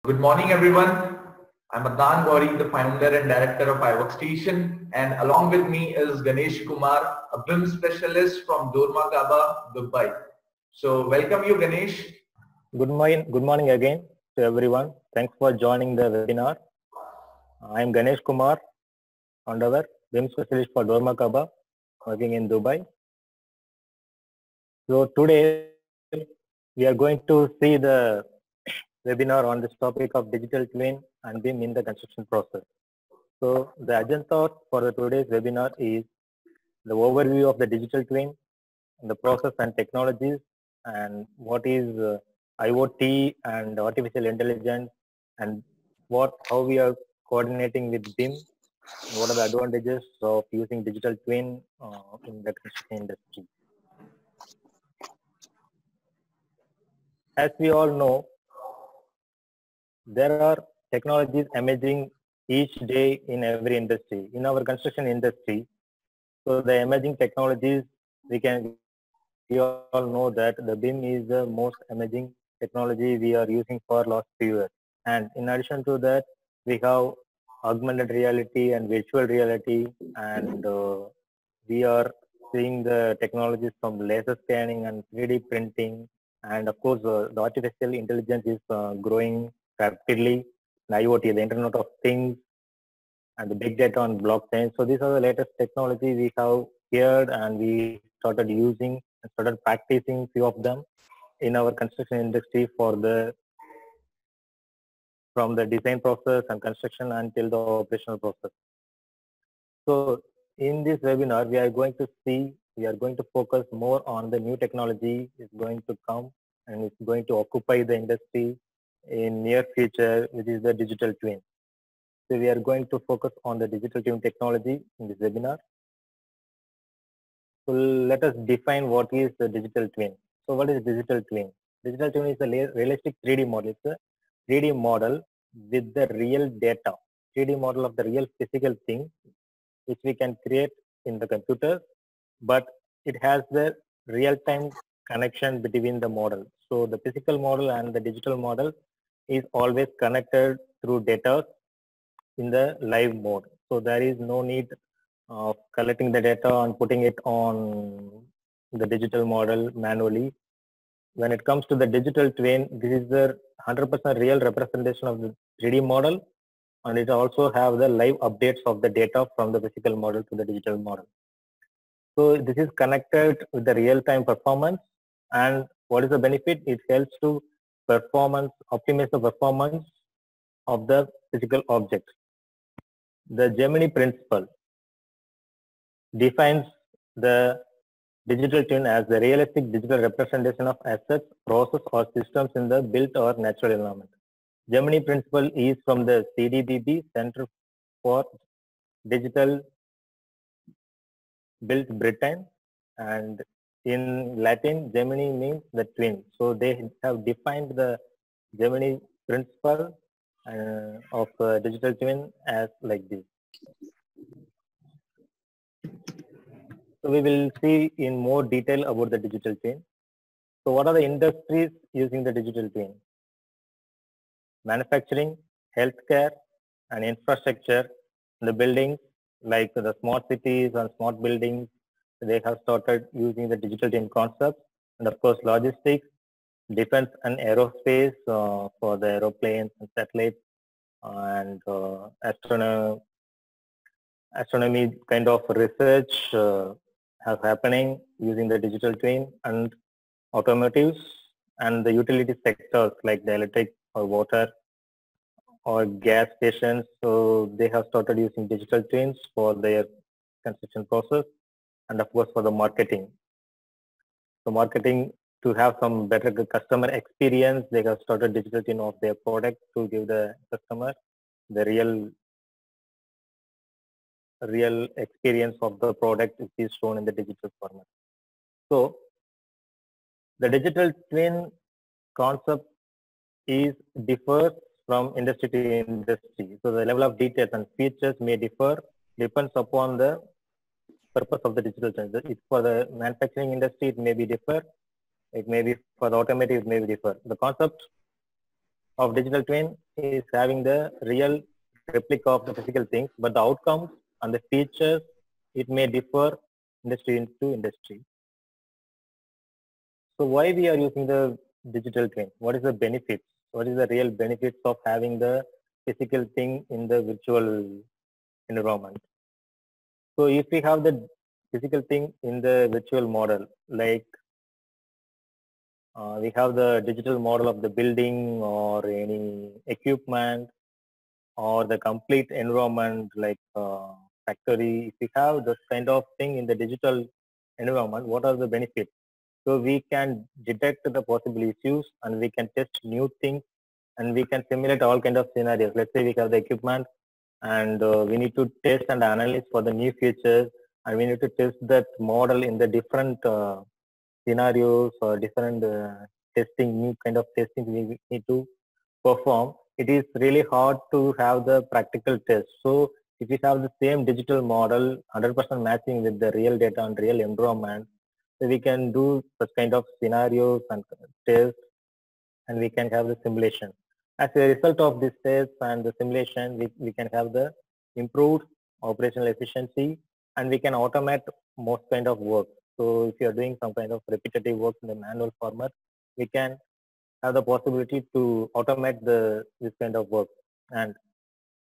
Good morning, everyone. I'm Adnan Gauri, the founder and director of iWorkstation, and along with me is Ganesh Kumar, a BIM specialist from Dorma Kaaba, Dubai. So, welcome you, Ganesh. Good morning again to everyone. Thanks for joining the webinar. I am Ganesh Kumar, founder, BIM specialist for Dorma Kaaba, working in Dubai. So today we are going to see the webinar on this topic of digital twin and BIM in the construction process. So the agenda for the today's webinar is the overview of the digital twin, the process and technologies, and what is IoT and artificial intelligence, and how we are coordinating with BIM, and what are the advantages of using digital twin in the construction industry. As we all know, there are technologies emerging each day in every industry. In our construction industry, so the emerging technologies, we all know that the BIM is the most emerging technology we are using for last few years. And in addition to that, we have augmented reality and virtual reality, and we are seeing the technologies from laser scanning and 3D printing, and of course the artificial intelligence is growing rapidly, the IoT, the Internet of Things, and the big data on blockchain. So these are the latest technology we have heard, and we started using and started practicing few of them in our construction industry from the design process and construction until the operational process. So in this webinar, we are going to focus more on the new technology is going to come and it's going to occupy the industry in near future, which is the digital twin. So we are going to focus on the digital twin technology in this webinar. So let us define what is the digital twin. So what is digital twin? Digital twin is a realistic 3D model. It's a 3D model with the real data, 3D model of the real physical thing, which we can create in the computer, but it has the real-time connection between the model. So the physical model and the digital model is always connected through data in the live mode. So there is no need of collecting the data and putting it on the digital model manually. When it comes to the digital twin, this is the 100% real representation of the 3D model, and it also have the live updates of the data from the physical model to the digital model. So this is connected with the real-time performance, and what is the benefit? It helps to optimize the performance of the physical object. The Gemini principle defines the digital twin as the realistic digital representation of assets, process, or systems in the built or natural environment. Gemini principle is from the CDBB, Center for Digital Built Britain, and in Latin, Gemini means the twin. So they have defined the Gemini principle of digital twin as like this. So we will see in more detail about the digital twin. So what are the industries using the digital twin? Manufacturing, healthcare, and infrastructure. The buildings like the smart cities and smart buildings, they have started using the digital twin concept. And of course, logistics, defense and aerospace for the aeroplanes and satellites, and astronomy kind of research has happening using the digital twin, and automotives and the utility sectors like the electric or water or gas stations. So they have started using digital twins for their construction process, and of course for the marketing. So marketing, to have some better customer experience, they have started digital twin of their product to give the customer the real experience of the product, which is shown in the digital format. So the digital twin concept differs from industry to industry. So the level of details and features may differ, depends upon the purpose of the digital twin. It's for the manufacturing industry, it may be differ. It may be for the automotive, it may be differ. The concept of digital twin is having the real replica of the physical things, but the outcomes and the features, it may differ industry into industry. So why we are using the digital twin? What is the benefits? What is the real benefits of having the physical thing in the virtual environment? So if we have the physical thing in the virtual model, like we have the digital model of the building or any equipment or the complete environment like factory. If we have this kind of thing in the digital environment, what are the benefits? So we can detect the possible issues and we can test new things and we can simulate all kind of scenarios. Let's say we have the equipment and we need to test and analyze for the new features and we need to test that model in the different scenarios or different testing, new kind of testing we need to perform. It is really hard to have the practical test. So if we have the same digital model, 100% matching with the real data and real environment, so we can do such kind of scenarios and tests and we can have the simulation. As a result of this test and the simulation, we can have the improved operational efficiency and we can automate most kind of work. So if you are doing some kind of repetitive work in the manual format, we can have the possibility to automate this kind of work and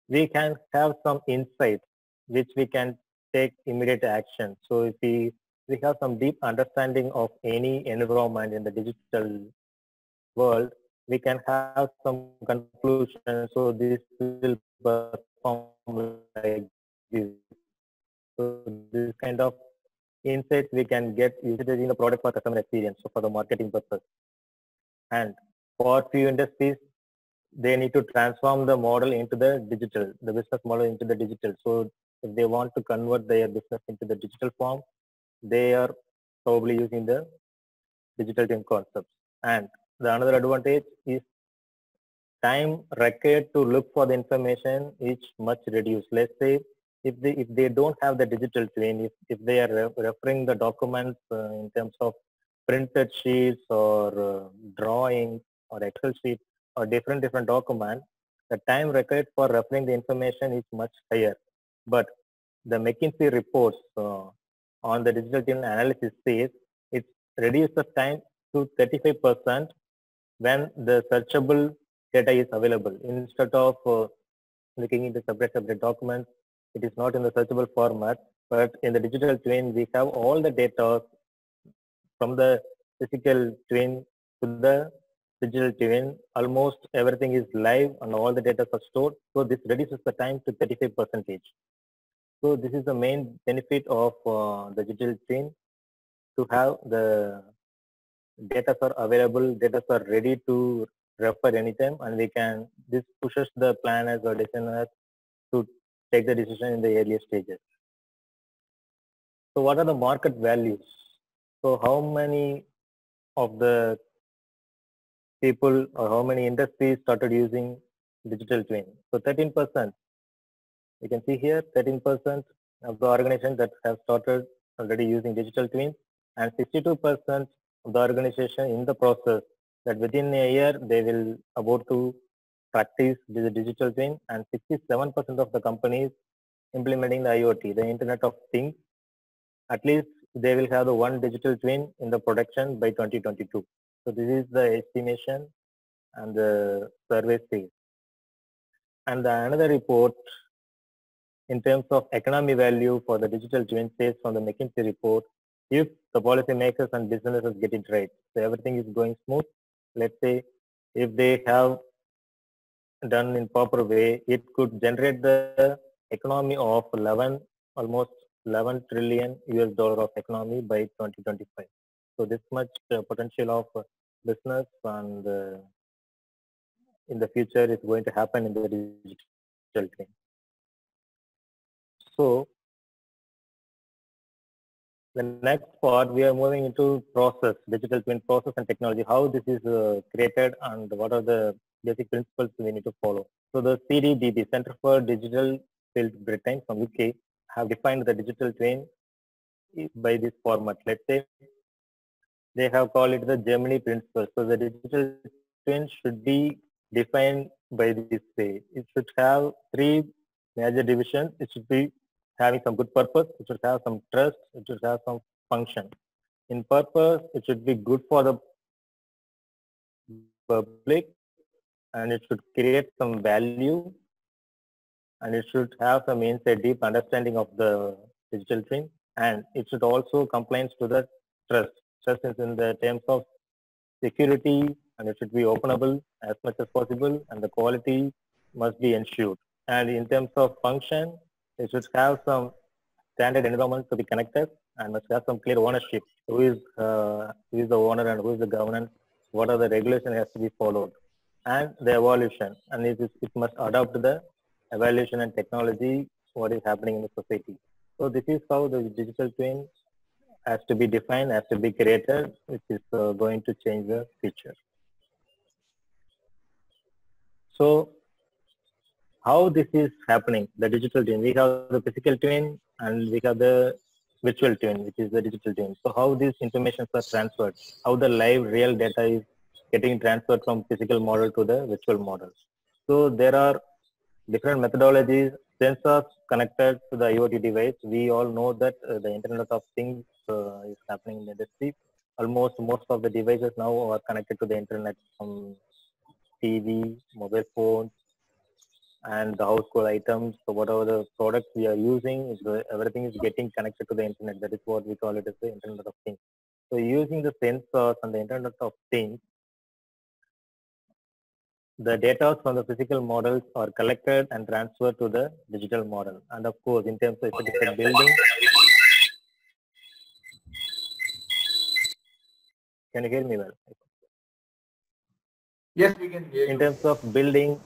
we can have some insights which we can take immediate action. So if we have some deep understanding of any environment in the digital world, we can have some conclusion. So this will perform like this. So this kind of insights we can get using the product for customer experience, so for the marketing purpose. And for few industries, they need to transform the model into the digital, the business model into the digital. So if they want to convert their business into the digital form, they are probably using the digital twin concepts. And the another advantage is time required to look for the information is much reduced. Let's say if they don't have the digital twin, if they are referring the documents in terms of printed sheets or drawings or Excel sheets or different documents, the time required for referring the information is much higher. But the McKinsey reports on the digital twin analysis says it reduces the time to 35% when the searchable data is available. Instead of looking into separate documents, it is not in the searchable format, but in the digital twin, we have all the data from the physical twin to the digital twin. Almost everything is live and all the data are stored. So this reduces the time to 35%. So this is the main benefit of the digital twin, to have the data are available, data are ready to refer anytime, and this pushes the planners or designers to take the decision in the earlier stages. So what are the market values? So how many of the people or how many industries started using digital twin? So 13%. You can see here 13% of the organizations that have started already using digital twins, and 62% of the organization in the process that within a year they will about to practice the digital twin, and 67% of the companies implementing the IoT, the Internet of Things, at least they will have the one digital twin in the production by 2022. So this is the estimation and the survey says. And another report in terms of economy value for the digital twin says from the McKinsey report, if the policymakers and businesses get it right, so everything is going smooth. Let's say if they have done in proper way, it could generate the economy of almost 11 trillion US dollar of economy by 2025. So this much potential of business and in the future is going to happen in the digital twin. So the next part, we are moving into process, digital twin process and technology, how this is created and what are the basic principles we need to follow. So the CDDB, Center for Digital Built Britain from UK, have defined the digital twin by this format. Let's say they have called it the Gemini principle. So the digital twin should be defined by this way. It should have three major divisions. It should be having some good purpose. It should have some trust. It should have some function. In purpose, it should be good for the public, and it should create some value, and it should have some insight, deep understanding of the digital twin, and it should also compliance to the trust. Trust is in the terms of security, and it should be openable as much as possible, and the quality must be ensured. And in terms of function, it should have some standard environment to be connected, and must have some clear ownership. Who is the owner and who is the governance? What are the regulations has to be followed, and the evolution, and it must adapt to the evaluation and technology what is happening in the society. So this is how the digital twin has to be defined, has to be created, which is going to change the future. So how this is happening, the digital twin, we have the physical twin and we have the virtual twin, which is the digital twin. So how these informations are transferred, how the live real data is getting transferred from physical model to the virtual model. So there are different methodologies, sensors connected to the IoT device. We all know that the Internet of Things is happening in the industry. Almost most of the devices now are connected to the internet, from TV, mobile phones, and the household items. So whatever the products we are using, everything is getting connected to the internet. That is what we call it as the Internet of Things. So using the sensors and the Internet of Things, the data from the physical models are collected and transferred to the digital model. And of course, in terms of if it is a building, can you hear me well? Yes, we can hear you. In terms of building,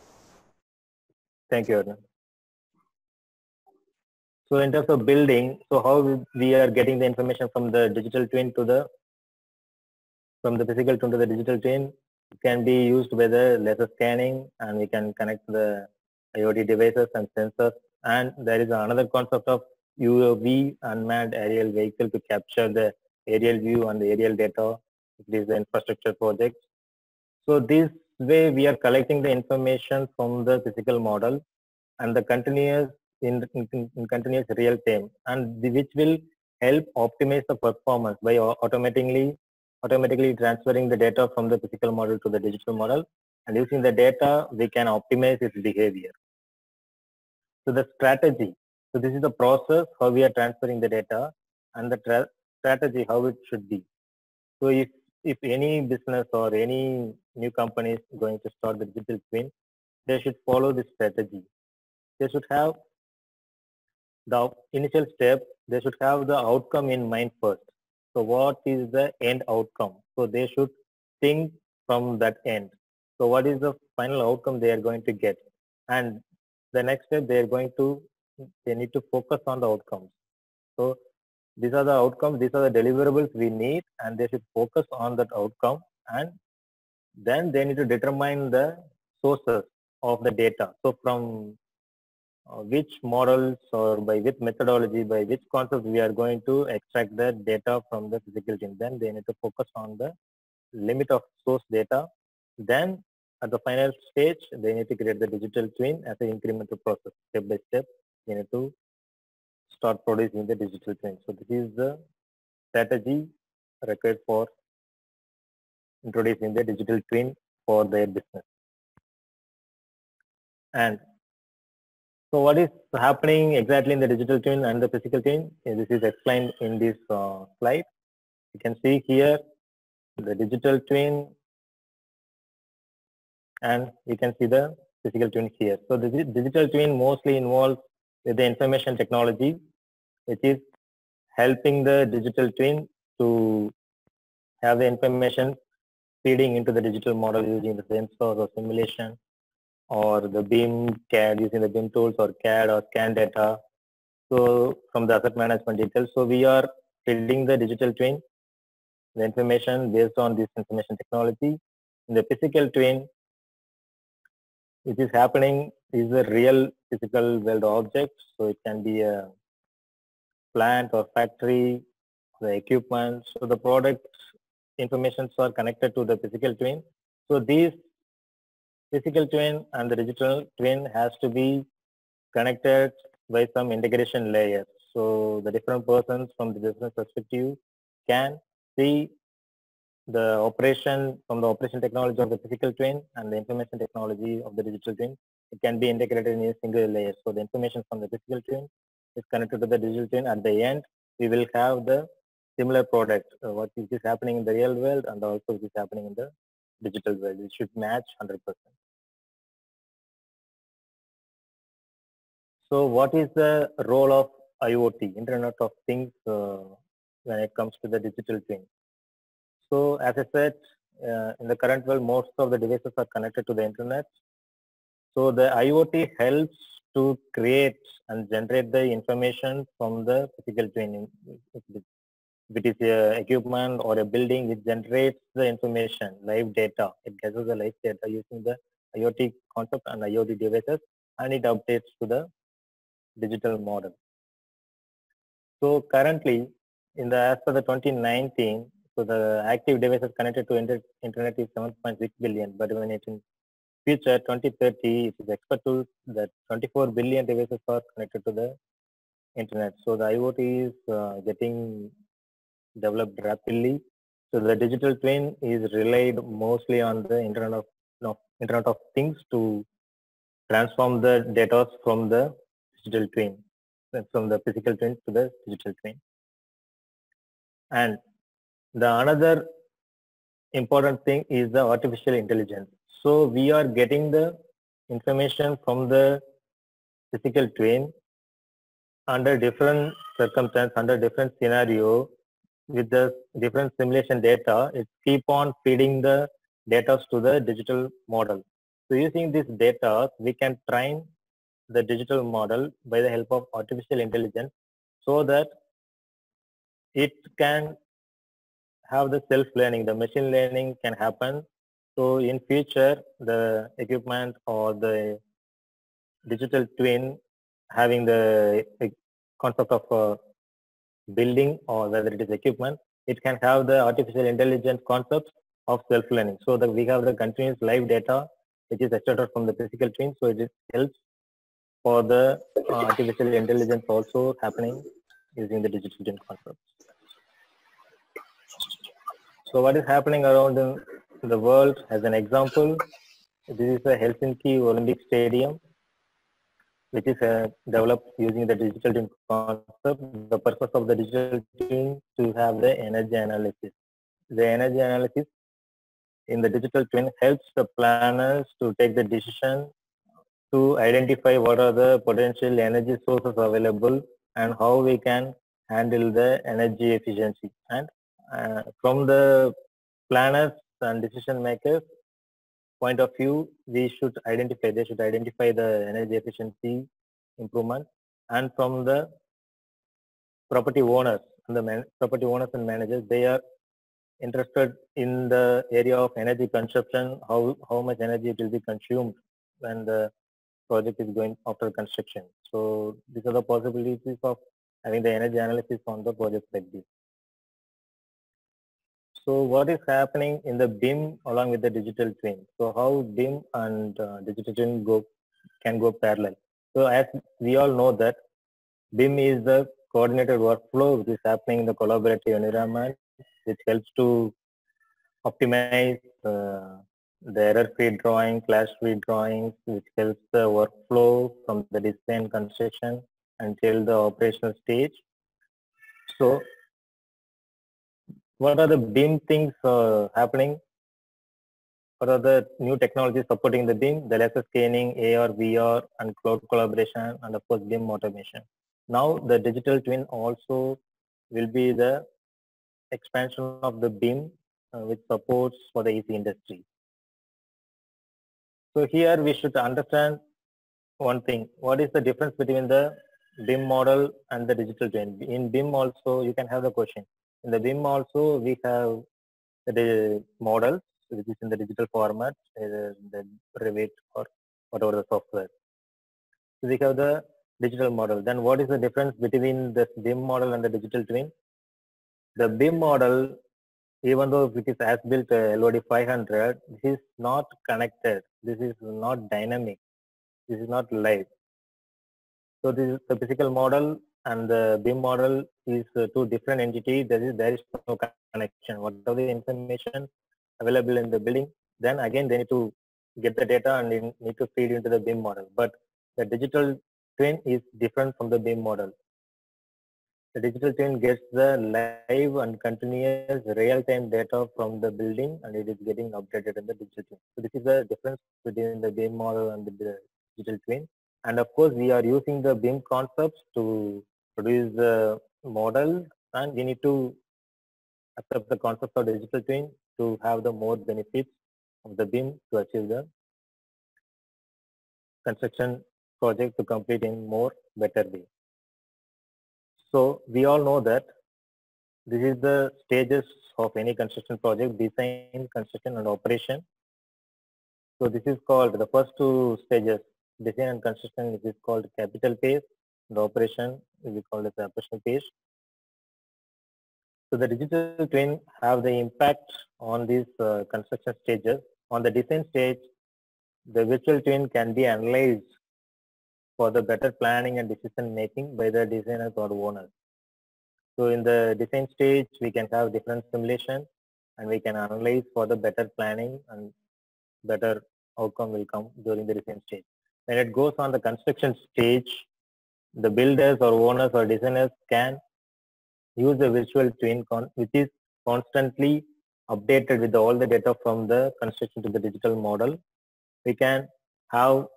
thank you, Arun. So in terms of building, so how we are getting the information from the digital twin to the, from the physical twin to the digital twin, it can be used by the laser scanning, and we can connect the IoT devices and sensors. And there is another concept of UAV, unmanned aerial vehicle, to capture the aerial view and the aerial data. It is the infrastructure project. So this way we are collecting the information from the physical model and the continuous in continuous real time, and which will help optimize the performance by automatically transferring the data from the physical model to the digital model, and using the data we can optimize its behavior. So the strategy, so this is the process how we are transferring the data, and the strategy how it should be. So if any business or any new company is going to start the digital twin, they should follow this strategy. They should have the initial step, they should have the outcome in mind first. So what is the end outcome? So they should think from that end. So what is the final outcome they are going to get? And the next step they need to focus on the outcomes. So these are the outcomes, these are the deliverables we need, and they should focus on that outcome, and then they need to determine the sources of the data. So from which models or by which methodology, by which concept we are going to extract the data from the physical twin. Then they need to focus on the limit of source data. Then at the final stage, they need to create the digital twin as an incremental process. Step by step, they need to start producing the digital twin. So this is the strategy required for introducing the digital twin for their business. And so what is happening exactly in the digital twin and the physical twin? This is explained in this slide. You can see here the digital twin, and you can see the physical twin here. So the digital twin mostly involves with the information technology, which is helping the digital twin to have the information feeding into the digital model using the sensors or simulation, or the BIM CAD, using the BIM tools, or CAD or scan data. So from the asset management details, so we are feeding the digital twin the information based on this information technology. In the physical twin, which is happening is a real physical world object. So it can be a plant or factory, the equipment. So the product informations are connected to the physical twin. So these Physical twin and the digital twin has to be connected by some integration layer. So the different persons from the business perspective can see the operation from the operation technology of the physical twin and the information technology of the digital twin. It can be integrated in a single layer. So the information from the physical twin is connected to the digital twin. At the end, we will have the similar product, what is happening in the real world and also what is happening in the digital world. It should match 100%. So what is the role of IoT, Internet of Things, when it comes to the digital twin? So as I said, in the current world, most of the devices are connected to the internet. So the IoT helps to create and generate the information from the physical twin. If it is a equipment or a building, it generates the information, live data. It gathers the live data using the IoT concept and IoT devices, and it updates to the digital model. So currently, as per the 2019, so the active devices connected to internet is 7.6 billion, but when it's in future 2030, it is expected that 24 billion devices are connected to the internet. So the IoT is getting developed rapidly. So the digital twin is relied mostly on the Internet of Things to transform the data from the digital twin, from the physical twin to the digital twin. And the another important thing is the artificial intelligence. So we are getting the information from the physical twin under different circumstances, under different scenario, with the different simulation data. It keep on feeding the data to the digital model. So using this data, we can train the digital model by the help of artificial intelligence, so that it can have the self-learning, the machine learning can happen. So in future, the equipment or the digital twin having the concept of a building or whether it is equipment, it can have the artificial intelligence concepts of self-learning, so that we have the continuous live data which is extracted from the physical twin. So it helps for the artificial intelligence also happening using the digital twin concept. So what is happening around in the world? As an example, this is a Helsinki Olympic Stadium, which is developed using the digital twin concept. The purpose of the digital twin to have the energy analysis. The energy analysis in the digital twin helps the planners to take the decision to identify what are the potential energy sources available and how we can handle the energy efficiency. And from the planners and decision makers point of view, they should identify the energy efficiency improvement. And from the property owners and the managers, they are interested in the area of energy consumption, how much energy it will be consumed when the project is going after construction. So these are the possibilities of having the energy analysis on the project like this. So what is happening in the BIM along with the digital twin? So how BIM and digital twin can go parallel? So as we all know that BIM is the coordinated workflow which is happening in the collaborative environment, which helps to optimize the error-free drawing, clash-free drawings, which helps the workflow from the design construction until the operational stage. So what are the BIM things happening? What are the new technologies supporting the BIM? The laser scanning, AR, VR, and cloud collaboration, and of course BIM automation. Now the digital twin also will be the expansion of the BIM, which supports for the EC industry. So here we should understand one thing. What is the difference between the BIM model and the digital twin? In BIM also you can have the question. In the BIM also we have the models which is in the digital format, the Revit or whatever the software. So we have the digital model. Then what is the difference between the BIM model and the digital twin? The BIM model even though it is as built LOD 500, this is not connected. This is not dynamic. This is not live. So this is the physical model and the BIM model is two different entities. There is no connection. Whatever the information available in the building, then again they need to get the data and they need to feed into the BIM model. But the digital twin is different from the BIM model. The digital twin gets the live and continuous real-time data from the building and it is getting updated in the digital twin. So this is the difference between the BIM model and the digital twin. And of course, we are using the BIM concepts to produce the model, and we need to accept the concept of digital twin to have the more benefits of the BIM to achieve the construction project to complete in more better way. So we all know that this is the stages of any construction project: design, construction, and operation. So this is called the first two stages, design and construction. This is called capital phase. The operation is called as the operational phase. So the digital twin have the impact on these construction stages. On the design stage, the virtual twin can be analyzed for the better planning and decision making by the designers or owners. So in the design stage, we can have different simulations and we can analyze for the better planning and better outcome will come during the design stage. When it goes on the construction stage, the builders or owners or designers can use the virtual twin which is constantly updated with all the data from the construction to the digital model. We can have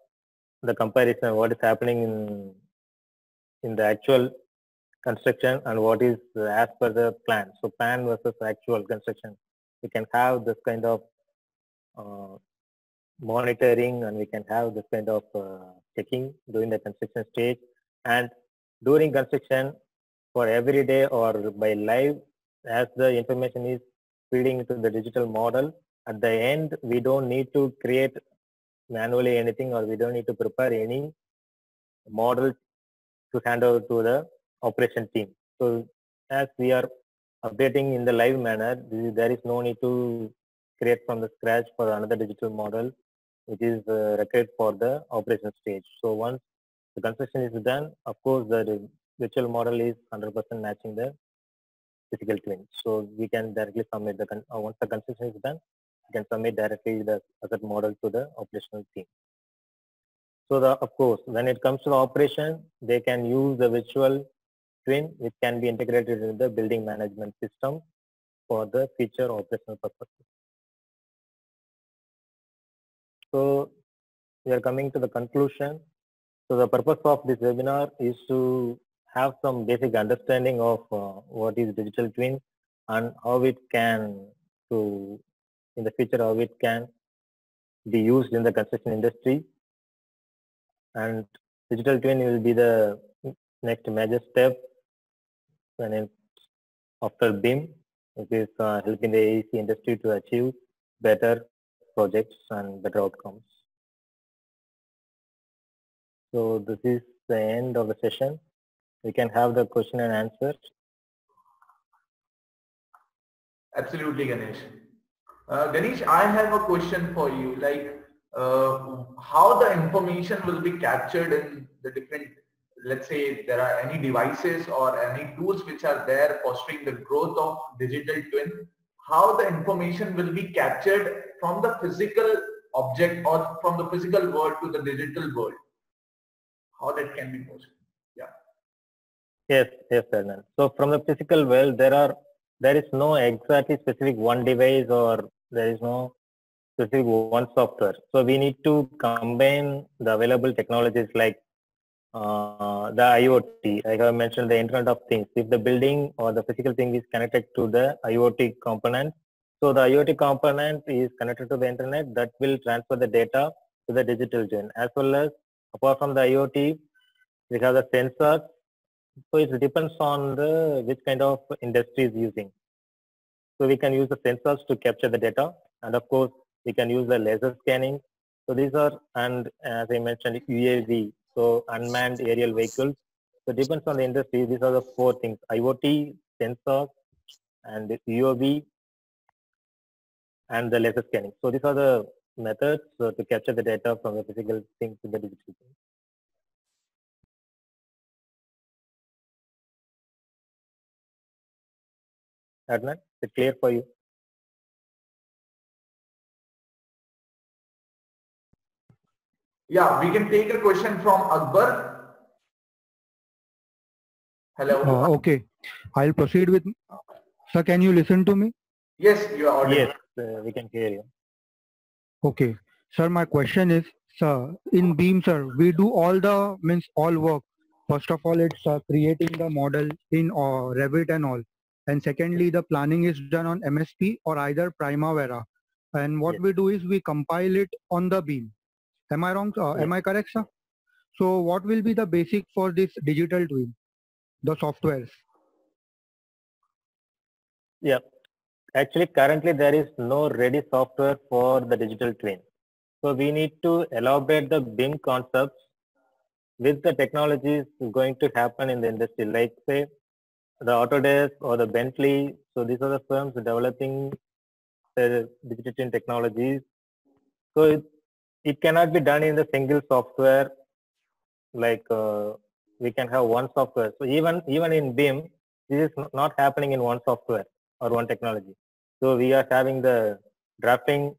the comparison of what is happening in the actual construction and what is as per the plan. So plan versus actual construction. We can have this kind of monitoring and we can have this kind of checking during the construction stage. And during construction, for every day or by live, as the information is feeding into the digital model, at the end, we don't need to create manually anything or we don't need to prepare any model to hand over to the operation team. So as we are updating in the live manner, there is no need to create from the scratch for another digital model, which is required for the operation stage. So once the construction is done, of course, the virtual model is 100% matching the physical twin. So we can directly submit once the construction is done, we can submit directly the asset model to the operational team. So of course, when it comes to the operation, they can use the virtual twin, which can be integrated in the building management system for the future operational purposes. So we are coming to the conclusion. So the purpose of this webinar is to have some basic understanding of what is digital twin and how it can, in the future, how it can be used in the construction industry. And digital twin will be the next major step after BIM, which is helping the AEC industry to achieve better projects and better outcomes. So this is the end of the session. We can have the question and answer. Absolutely, Ganesh. Ganesh, I have a question for you. Like, how the information will be captured in the different, let's say there are any devices or any tools which are there fostering the growth of digital twin, how the information will be captured from the physical object or from the physical world to the digital world? How that can be possible? Yeah. Yes, Fernand. So from the physical world, there is no exactly specific one device or there is no specific one software. So we need to combine the available technologies like the IoT. Like I mentioned, the Internet of Things. If the building or the physical thing is connected to the IoT component, so the IoT component is connected to the internet, that will transfer the data to the digital twin. As well as apart from the IoT, we have the sensors. So it depends on which kind of industry is using. So we can use the sensors to capture the data, and of course we can use the laser scanning. So these are, and as I mentioned, UAV, so unmanned aerial vehicles. So it depends on the industry. These are the four things: IoT, sensors, and UAV and the laser scanning. So these are the methods to capture the data from the physical things to the digital thing. Adnan, is it clear for you? Yeah, we can take a question from Akbar. Hello. Okay, I'll proceed with. Sir, can you listen to me? Yes, you are audible. Yes, we can hear you. Okay, sir, my question is, sir, in Beam, sir, we do all the all work. First of all, it's creating the model in Revit and all, and secondly, the planning is done on MSP or either Primavera. And what Yes. we do is we compile it on the Beam. Am I wrong? Am I correct, sir? So, what will be the basic for this digital twin, the softwares? Yeah. Actually, currently there is no ready software for the digital twin. So we need to elaborate the BIM concepts with the technologies going to happen in the industry, like say the Autodesk or the Bentley. So these are the firms developing the digital twin technologies. So it cannot be done in the single software. Like we can have one software. So even in BIM, this is not happening in one software or one technology. So we are having the drafting,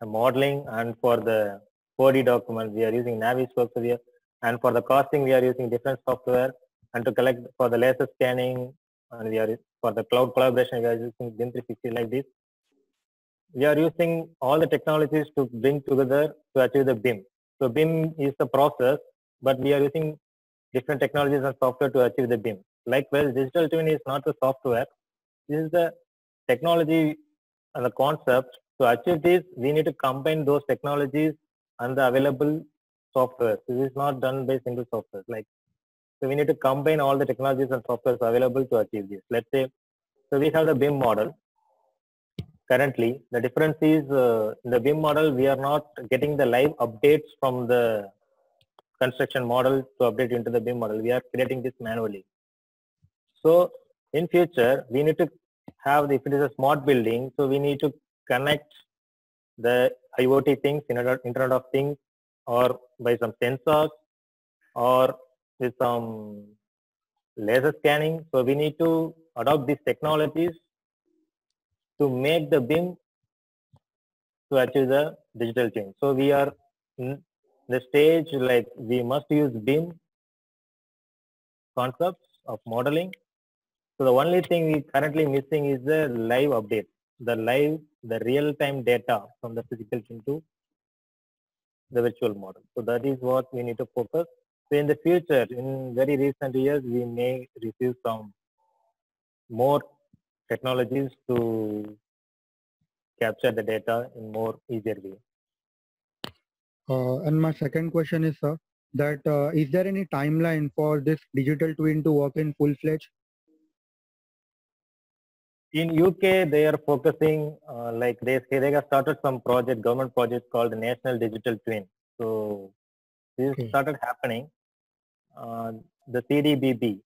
modeling, and for the 4D document, we are using Navisworks. And for the costing, we are using different software. And to collect for the laser scanning, and we are for the cloud collaboration, we are using BIM 360 like this. We are using all the technologies to bring together to achieve the BIM. So BIM is the process, but we are using different technologies and software to achieve the BIM. Likewise, digital twin is not the software. This is the technology and the concept. To achieve this, we need to combine those technologies and the available software. This is not done by single software. So we need to combine all the technologies and softwares available to achieve this. Let's say, so we have the BIM model. Currently, the difference is in the BIM model, we are not getting the live updates from the construction model to update into the BIM model. We are creating this manually. So in future, we need to have, if it is a smart building, so we need to connect the IoT things, Internet of Things, or by some sensors, or with some laser scanning. So we need to adopt these technologies to make the BIM to achieve the digital change. So we are in the stage like we must use BIM concepts of modeling. So the only thing we currently missing is the live update, the real-time data from the physical into the virtual model. So that is what we need to focus. So in the future, in very recent years, we may receive some more technologies to capture the data in more easier way. And my second question is, sir, that is there any timeline for this digital twin to work in full-fledged? In UK, they are focusing like they have started some project, government project called the National Digital Twin. So this started happening. The CDBB,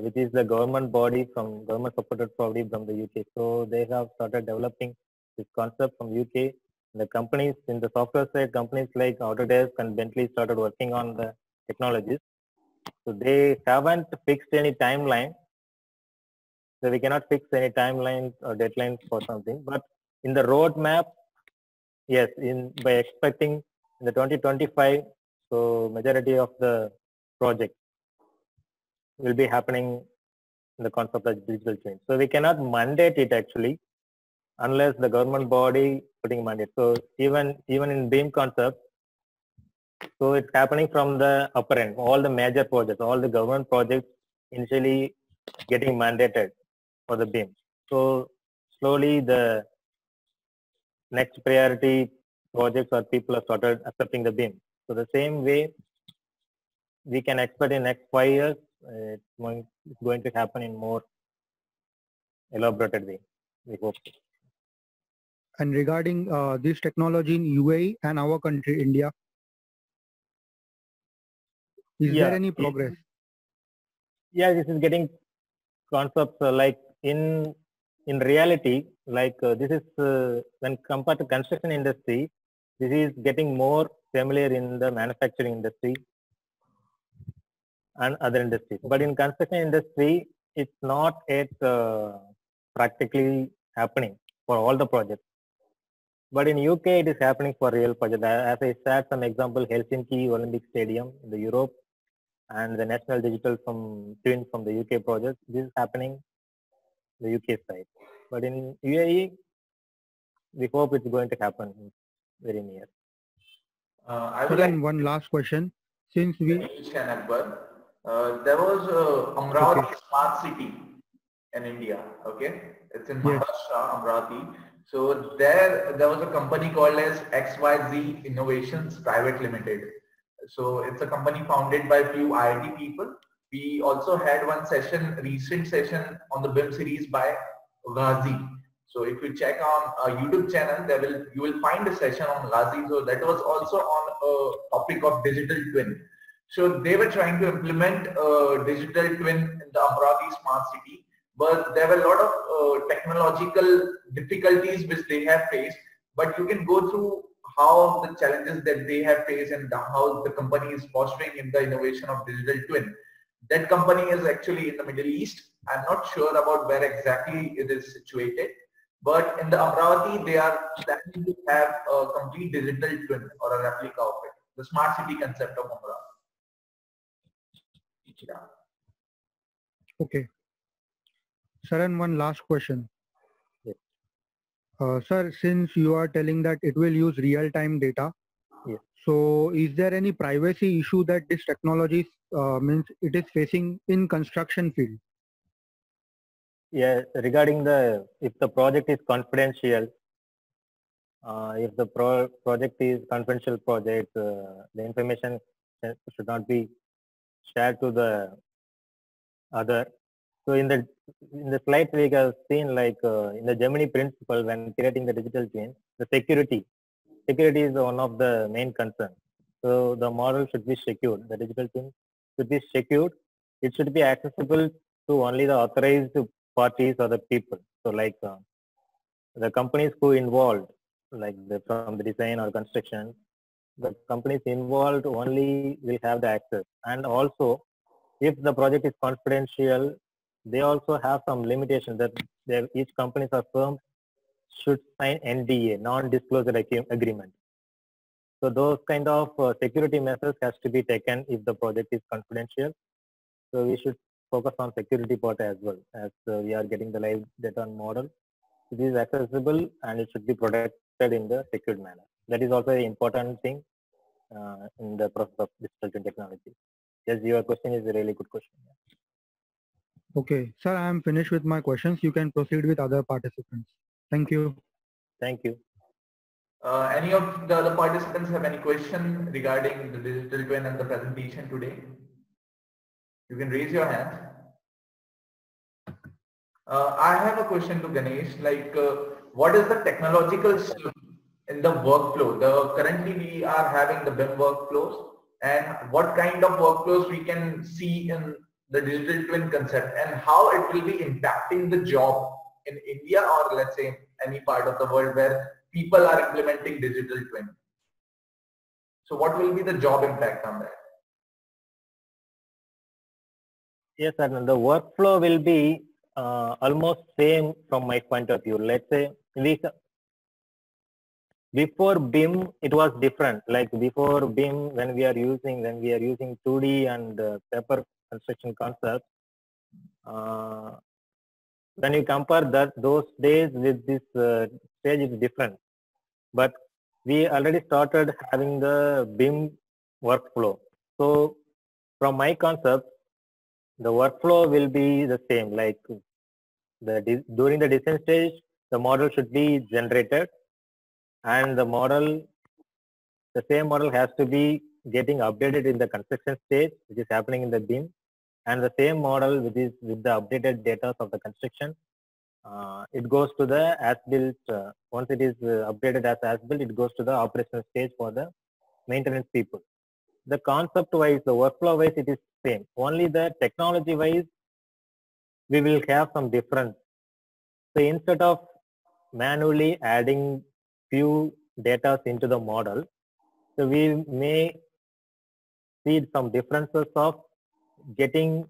which is the government body from government supported body from the UK. So they have started developing this concept from UK. The companies in the software side, companies like Autodesk and Bentley started working on the technologies. So they haven't fixed any timeline. So we cannot fix any timelines or deadlines for something. But in the roadmap, yes, by expecting in the 2025, so majority of the project will be happening in the concept of digital change. So we cannot mandate it actually, unless the government body putting mandate. So even in BIM concept, so it's happening from the upper end. All the major projects, all the government projects initially getting mandated for the BIM. So slowly the next priority projects or people have started accepting the BIM. So the same way we can expect in next 5 years, it's going to happen in more elaborated way. We hope. And regarding this technology in UAE and our country, India, is there any progress? Yeah, this is getting concepts like in in reality, like this is when compared to construction industry, this is getting more familiar in the manufacturing industry and other industries. But in construction industry, it's not yet practically happening for all the projects. But in UK, it is happening for real projects. As I said, some example, Helsinki Olympic Stadium in the Europe and the National Digital Twin from the UK project. This is happening the UK side. But in UAE, we hope it's going to happen very near. I So would like then one last question. Since we Ganesh and Akbar. There was Amravati Smart City in India. Okay, it's in Yes. Maharashtra, Amravati. So there was a company called as XYZ Innovations Private Limited. So it's a company founded by a few IIT people. We also had one session, recent session on the BIM series by Ghazi. So if you check on our YouTube channel, you will find a session on Ghazi. So that was also on a topic of digital twin. So they were trying to implement a digital twin in the Amravati smart city, but there were a lot of technological difficulties which they have faced. But you can go through how the challenges that they have faced and how the company is fostering in the innovation of digital twin. That company is actually in the Middle East. I'm not sure about where exactly it is situated, but in the Amravati, they are planning to have a complete digital twin or a replica of it, the smart city concept of Amravati. Yeah. okay, sir, and one last question. Yes. Sir, since you are telling that it will use real-time data, Yes. so is there any privacy issue that this technology means it is facing in construction field? Yeah, regarding if the project is confidential, if the project is confidential project, the information should not be shared to the other. So in the slides we have seen, like in the Gemini principle, when creating the digital twin, the security is one of the main concerns. So the model should be secured. The digital twin should be secured. It should be accessible to only the authorized parties or the people. So like the companies who involved, like from the design or construction, the companies involved only will have the access. And also, if the project is confidential, they also have some limitations that each company or firm should sign NDA, non-disclosure agreement. So those kind of security measures has to be taken if the project is confidential. So we should focus on security part as well, as we are getting the live data model. It is accessible and it should be protected in the secured manner. That is also an important thing in the process of digital twin technology. Yes, your question is a really good question. Okay, sir, I am finished with my questions. You can proceed with other participants. Thank you. Thank you. Any of the other participants have any question regarding the digital twin and the presentation today? You can raise your hand. I have a question to Ganesh, like what is the technological shift in the workflow? Currently we are having the BIM workflows, and what kind of workflows we can see in the digital twin concept, and how it will be impacting the job in India or let's say any part of the world where people are implementing digital twin. So what will be the job impact on that? Yes, sir. The workflow will be almost same from my point of view. Let's say before BIM, it was different. Like before BIM, when we are using 2D and paper construction concepts, when you compare those days with this stage, is different. But we already started having the BIM workflow. So from my concept, the workflow will be the same. Like during the design stage, the model should be generated, and the same model has to be getting updated in the construction stage, which is happening in the BIM, and the same model with the updated data of the construction, it goes to the as-built. Once it is updated as-built, it goes to the operational stage for the maintenance people. The concept-wise, the workflow-wise, it is same. Only the technology-wise, we will have some difference So instead of manually adding few data into the model, so we may see some differences of getting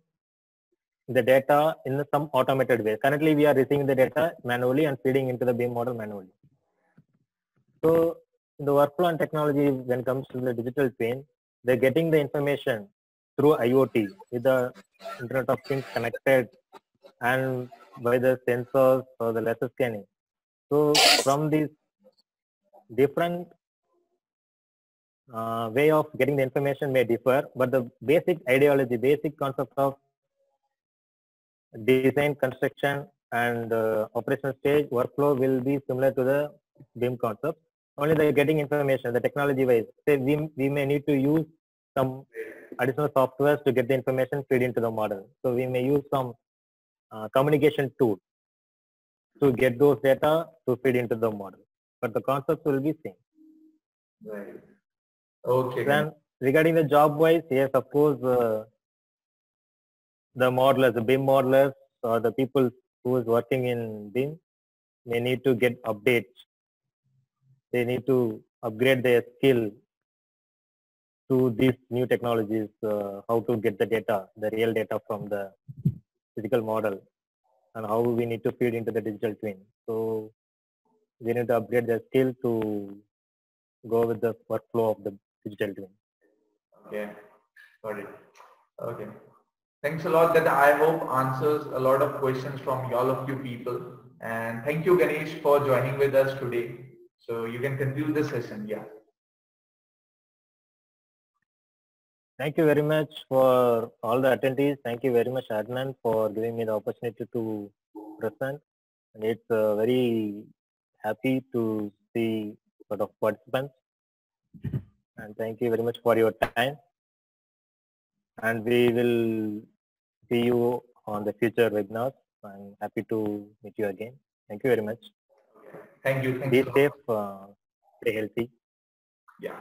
the data in some automated way. Currently, we are receiving the data manually and feeding into the BIM model manually. So in the workflow and technology, when it comes to the digital twin, they're getting the information through IoT with the Internet of Things connected and by the sensors or the laser scanning. So from these different way of getting the information may differ, but the basic ideology, basic concept of design, construction, and operational stage workflow will be similar to the BIM concept. Only the getting information, the technology wise. Say we may need to use some additional softwares to get the information feed into the model. So we may use some communication tool to get those data to feed into the model. But the concepts will be same. Right. Okay. Then regarding the job wise, yes, of course, the modelers, the BIM modelers, or the people who is working in BIM may need to get updates. They need to upgrade their skill to these new technologies, how to get the data, the real data from the physical model, and how we need to feed into the digital twin. So we need to upgrade their skill to go with the workflow of the digital twin. Okay, got it. Okay. Thanks a lot. That I hope answers a lot of questions from all of you people. And thank you, Ganesh, for joining with us today. So you can conclude the session. Yeah. Thank you very much for all the attendees. Thank you very much, Adnan, for giving me the opportunity to present. And it's very happy to see a lot of participants. And thank you very much for your time. And we will see you on the future webinars. I'm happy to meet you again. Thank you very much. Thank you. Be safe, stay healthy. Yeah.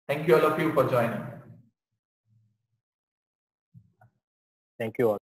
Thank you all of you for joining. Thank you all.